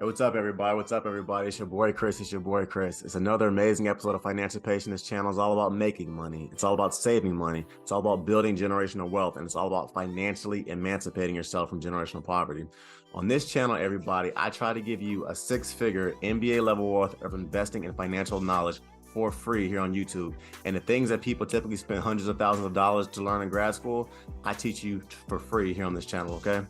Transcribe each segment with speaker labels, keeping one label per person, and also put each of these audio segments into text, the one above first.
Speaker 1: Hey, what's up, everybody? What's up, everybody? It's your boy, Chris. It's your boy, Chris. It's another amazing episode of Financipation. This channel is all about making money. It's all about saving money. It's all about building generational wealth. And it's all about financially emancipating yourself from generational poverty. On this channel, everybody, I try to give you a six-figure MBA level worth of investing and financial knowledge for free here on YouTube. And the things that people typically spend hundreds of thousands of dollars to learn in grad school, I teach you for free here on this channel, okay?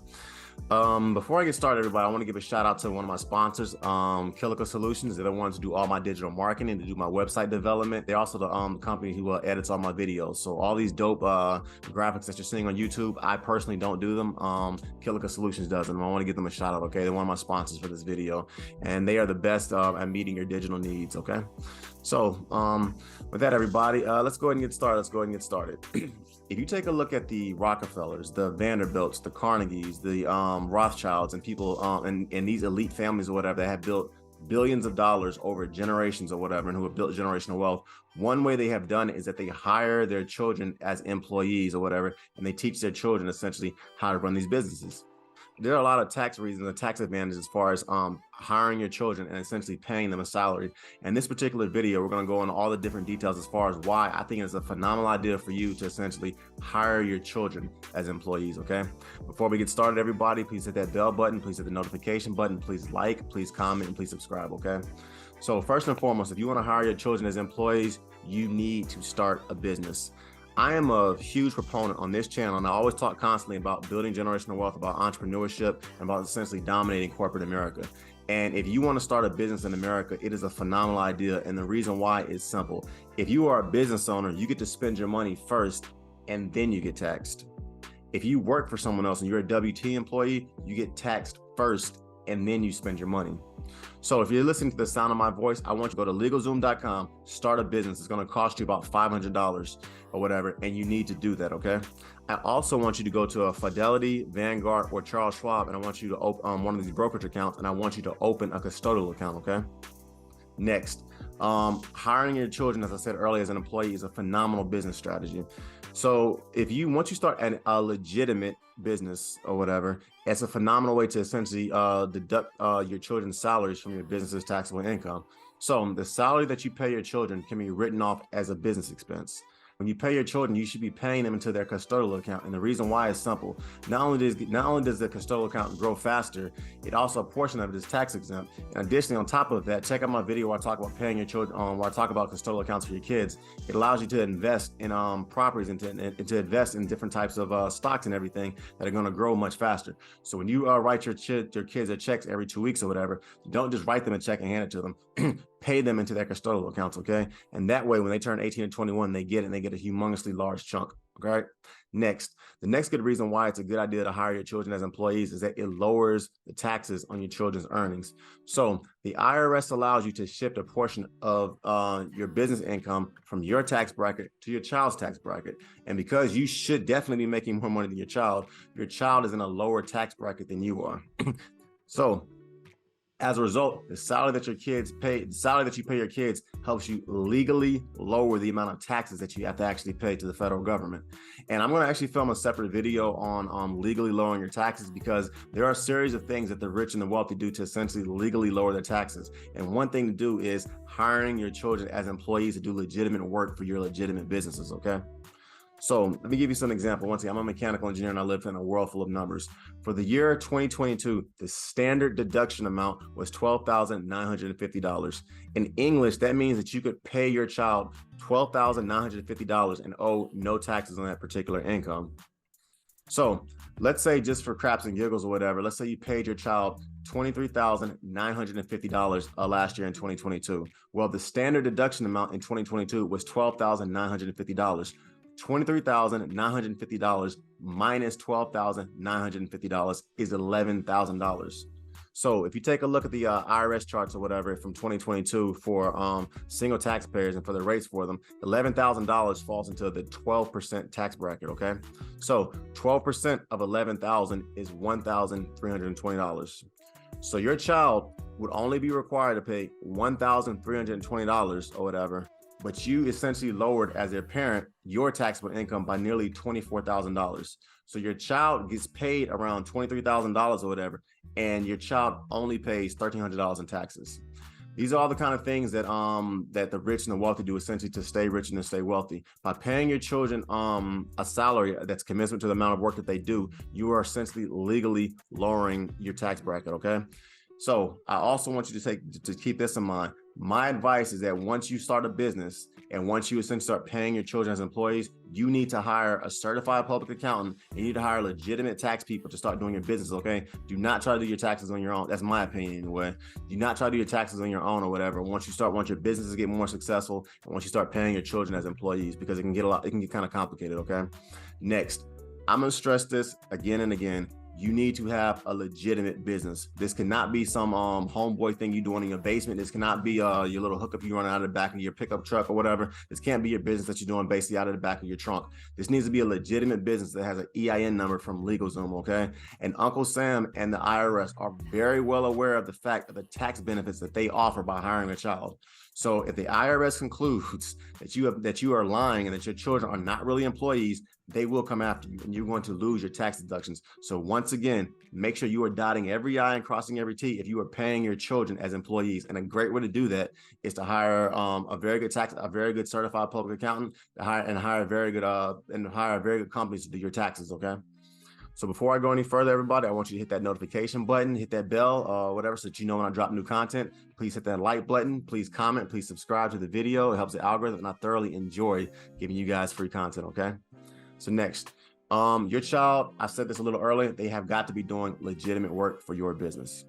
Speaker 1: Before I get started, everybody, I want to give a shout out to one of my sponsors, Kilico Solutions. They're the ones who do all my digital marketing, to do my website development. They're also the company who edits all my videos. So all these dope graphics that you're seeing on YouTube, I personally don't do them. Kilico Solutions does them. I want to give them a shout out, okay? They're one of my sponsors for this video, and they are the best at meeting your digital needs, okay? So with that, everybody, let's go ahead and get started. If you take a look at the Rockefellers, the Vanderbilts, the Carnegies, the Rothschilds, and people and these elite families or whatever that have built billions of dollars over generations or whatever, and who have built generational wealth, one way they have done it is that they hire their children as employees or whatever, and they teach their children essentially how to run these businesses. There are a lot of tax reasons and tax advantages as far as hiring your children and essentially paying them a salary. In this particular video, we're going to go into all the different details as far as why I think it's a phenomenal idea for you to essentially hire your children as employees, okay? Before we get started, everybody, please hit that bell button, please hit the notification button, please like, please comment, and please subscribe, okay? So first and foremost, if you want to hire your children as employees, you need to start a business. I am a huge proponent on this channel, and I always talk constantly about building generational wealth, about entrepreneurship, and about essentially dominating corporate America. And if you want to start a business in America, it is a phenomenal idea. And the reason why is simple. If you are a business owner, you get to spend your money first, and then you get taxed. If you work for someone else and you're a W-2 employee, you get taxed first, and then you spend your money. So if you're listening to the sound of my voice, I want you to go to LegalZoom.com, start a business. It's going to cost you about $500 or whatever, and you need to do that, okay? I also want you to go to a Fidelity, Vanguard, or Charles Schwab, and I want you to open one of these brokerage accounts, and I want you to open a custodial account, okay? Next, hiring your children, as I said earlier, as an employee is a phenomenal business strategy. So once you start a legitimate business or whatever, it's a phenomenal way to essentially deduct your children's salaries from your business's taxable income. So the salary that you pay your children can be written off as a business expense. When you pay your children, you should be paying them into their custodial account. And the reason why is simple. Not only does the custodial account grow faster, it also, a portion of it is tax exempt. And additionally, on top of that, check out my video where I talk about paying your children, where I talk about custodial accounts for your kids. It allows you to invest in properties and to invest in different types of stocks and everything that are going to grow much faster. So when you write your kids their checks every 2 weeks or whatever, don't just write them a check and hand it to them. Pay them into their custodial accounts, okay? And that way, when they turn 18 and 21, they get it, and they get a humongously large chunk, okay? Next, the next good reason why it's a good idea to hire your children as employees is that it lowers the taxes on your children's earnings. So the IRS allows you to shift a portion of your business income from your tax bracket to your child's tax bracket. And because you should definitely be making more money than your child is in a lower tax bracket than you are. So as a result, the salary that you pay your kids helps you legally lower the amount of taxes that you have to actually pay to the federal government. And I'm going to actually film a separate video on legally lowering your taxes, because there are a series of things that the rich and the wealthy do to essentially legally lower their taxes. And one thing to do is hiring your children as employees to do legitimate work for your legitimate businesses, okay? So let me give you some example. Once again, I'm a mechanical engineer and I live in a world full of numbers. For the year 2022, the standard deduction amount was $12,950. In English, that means that you could pay your child $12,950 and owe no taxes on that particular income. So let's say, just for craps and giggles or whatever, let's say you paid your child $23,950 last year in 2022. Well, the standard deduction amount in 2022 was $12,950. $23,950 minus $12,950 is $11,000. So if you take a look at the IRS charts or whatever from 2022 for single taxpayers and for the rates for them, $11,000 falls into the 12% tax bracket, okay? So 12% of $11,000 is $1,320. So your child would only be required to pay $1,320 or whatever but you essentially lowered as their parent your taxable income by nearly $24,000. So your child gets paid around $23,000 or whatever, and your child only pays $1,300 in taxes. These are all the kind of things that that the rich and the wealthy do essentially to stay rich and to stay wealthy. By paying your children a salary that's commensurate to the amount of work that they do, you are essentially legally lowering your tax bracket, okay? So I also want you to keep this in mind. My advice is that once you start a business and once you essentially start paying your children as employees, you need to hire a certified public accountant. You need to hire legitimate tax people to start doing your business, okay? Do not try to do your taxes on your own. That's my opinion anyway. Do not try to do your taxes on your own or whatever. Once your businesses get more successful, and once you start paying your children as employees, because it can get kind of complicated, okay? Next, I'm gonna stress this again and again. You need to have a legitimate business. This cannot be some homeboy thing you doing in your basement. This cannot be your little hookup you run out of the back of your pickup truck or whatever. This can't be your business that you're doing basically out of the back of your trunk. This needs to be a legitimate business that has an EIN number from LegalZoom, okay? And Uncle Sam and the IRS are very well aware of the fact of the tax benefits that they offer by hiring a child. So if the IRS concludes that you are lying and that your children are not really employees, they will come after you and you're going to lose your tax deductions. So once again, make sure you are dotting every I and crossing every T if you are paying your children as employees. And a great way to do that is to hire a very good certified public accountant, hire very good companies to do your taxes, okay? So before I go any further, everybody, I want you to hit that notification button, hit that bell, whatever, so that you know when I drop new content. Please hit that like button, please comment, please subscribe to the video. It helps the algorithm, and I thoroughly enjoy giving you guys free content, okay? So next, your child, I said this a little earlier, they have got to be doing legitimate work for your business.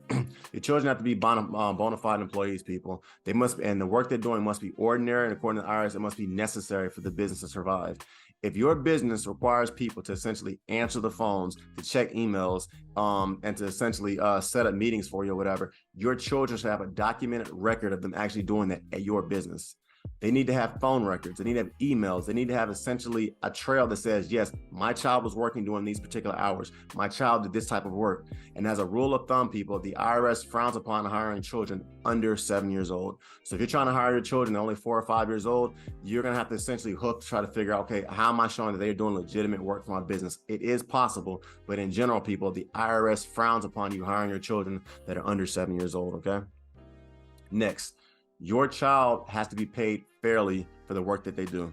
Speaker 1: Your children have to be bona fide employees, people. And the work they're doing must be ordinary, and according to the IRS, it must be necessary for the business to survive. If your business requires people to essentially answer the phones, to check emails, and to essentially set up meetings for you or whatever, your children should have a documented record of them actually doing that at your business. They need to have phone records. They need to have emails. They need to have essentially a trail that says, yes, my child was working during these particular hours. My child did this type of work. And as a rule of thumb, people, the IRS frowns upon hiring children under 7 years old. So if you're trying to hire your children only 4 or 5 years old, you're going to have to essentially try to figure out, okay, how am I showing that they're doing legitimate work for my business? It is possible, but in general, people, the IRS frowns upon you hiring your children that are under 7 years old, okay? Next, your child has to be paid fairly for the work that they do.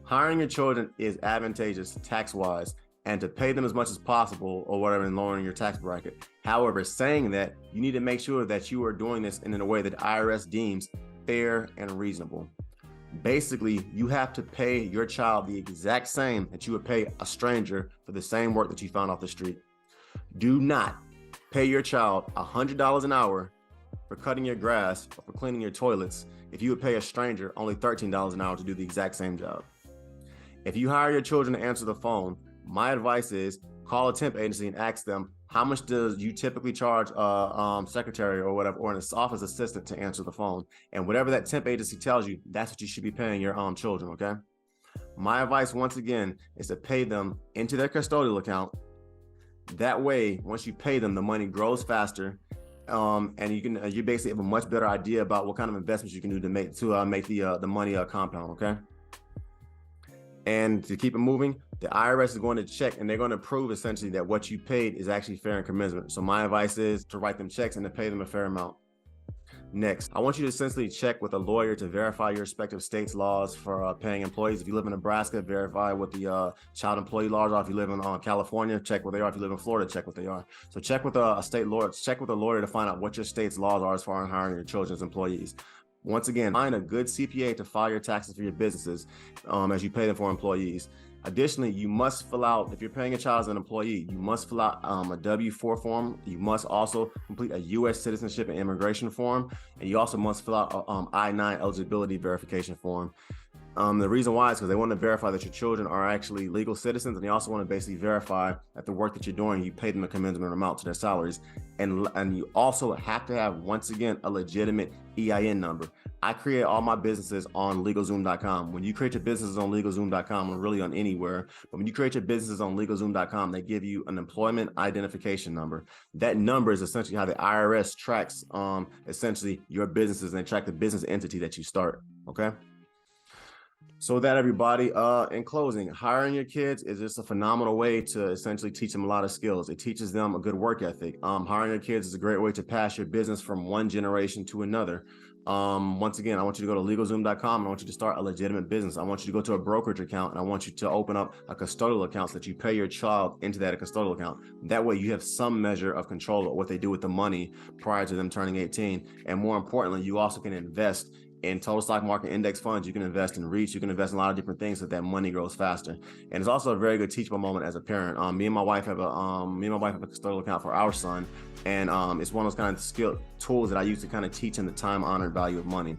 Speaker 1: Hiring your children is advantageous tax-wise, and to pay them as much as possible or whatever in lowering your tax bracket. However, saying that, you need to make sure that you are doing this in a way that IRS deems fair and reasonable. Basically, you have to pay your child the exact same that you would pay a stranger for the same work that you found off the street. Do not pay your child $100 an hour for cutting your grass or for cleaning your toilets if you would pay a stranger only $13 an hour to do the exact same job. If you hire your children to answer the phone, my advice is call a temp agency and ask them, how much does you typically charge a secretary or whatever, or an office assistant to answer the phone? And whatever that temp agency tells you, that's what you should be paying your children, okay? My advice, once again, is to pay them into their custodial account. That way, once you pay them, the money grows faster. And you basically have a much better idea about what kind of investments you can do to make the money compound, okay? And to keep it moving, the IRS is going to check and they're going to prove essentially that what you paid is actually fair and commensurate. So my advice is to write them checks and to pay them a fair amount. Next, I want you to essentially check with a lawyer to verify your respective state's laws for paying employees. If you live in Nebraska, verify what the child employee laws are. If you live in California, check what they are. If you live in Florida, check what they are. So check with a state lawyer. Check with a lawyer to find out what your state's laws are as far as hiring your children's employees. Once again, find a good CPA to file your taxes for your businesses as you pay them for employees. Additionally, you must fill out, if you're paying a child as an employee, you must fill out a W-4 form. You must also complete a U.S. citizenship and immigration form. And you also must fill out a I-9 eligibility verification form. The reason why is because they want to verify that your children are actually legal citizens, and they also want to basically verify that the work that you're doing, you pay them a commensurate amount to their salaries. And you also have to have, once again, a legitimate EIN number. I create all my businesses on LegalZoom.com. When you create your businesses on LegalZoom.com, or really on anywhere, but when you create your businesses on LegalZoom.com, they give you an employment identification number. That number is essentially how the IRS tracks essentially your businesses and they track the business entity that you start, okay? So that everybody, in closing, hiring your kids is just a phenomenal way to essentially teach them a lot of skills. It teaches them a good work ethic. Hiring your kids is a great way to pass your business from one generation to another. Once again, I want you to go to LegalZoom.com and I want you to start a legitimate business. I want you to go to a brokerage account and I want you to open up a custodial account so that you pay your child into that custodial account. That way you have some measure of control of what they do with the money prior to them turning 18. And more importantly, you also can invest in total stock market index funds. You can invest in REITs. You can invest in a lot of different things so that money grows faster. And it's also a very good teachable moment as a parent. Me and my wife have a custodial account for our son, and it's one of those kind of skill tools that I use to kind of teach him the time-honored value of money.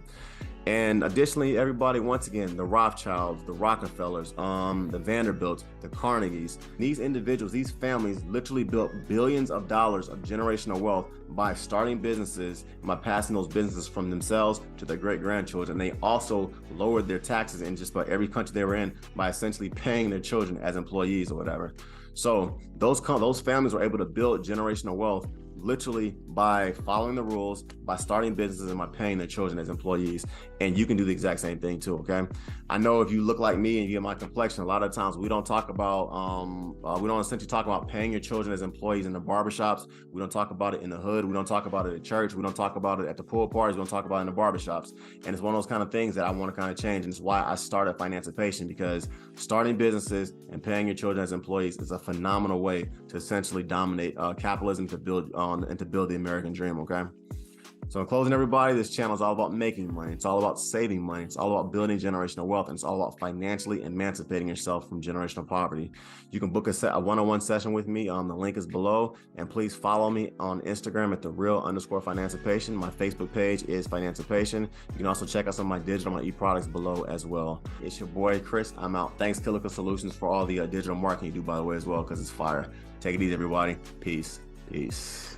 Speaker 1: And additionally, everybody, once again, the Rothschilds, the Rockefellers, the Vanderbilts, the Carnegies, these individuals, these families literally built billions of dollars of generational wealth by starting businesses and by passing those businesses from themselves to their great-grandchildren. They also lowered their taxes in just about every country they were in by essentially paying their children as employees or whatever. So those families were able to build generational wealth literally by following the rules, by starting businesses, and by paying their children as employees. And you can do the exact same thing too, okay? I know if you look like me and you get my complexion, a lot of times we don't talk about, we don't essentially talk about paying your children as employees in the barbershops. We don't talk about it in the hood. We don't talk about it at church. We don't talk about it at the pool parties. We don't talk about it in the barbershops. And it's one of those kind of things that I want to kind of change. And it's why I started Financipation, because starting businesses and paying your children as employees is a phenomenal way to essentially dominate capitalism, to build and to build the American dream, okay? So in closing, everybody, this channel is all about making money. It's all about saving money. It's all about building generational wealth. And it's all about financially emancipating yourself from generational poverty. You can book a one-on-one session with me. The link is below. And please follow me on Instagram at @thereal_Financipation. My Facebook page is Financipation. You can also check out some of my digital, my e-products below as well. It's your boy, Chris. I'm out. Thanks, Kilica Solutions, for all the digital marketing you do, by the way, as well, because it's fire. Take it easy, everybody. Peace. Peace.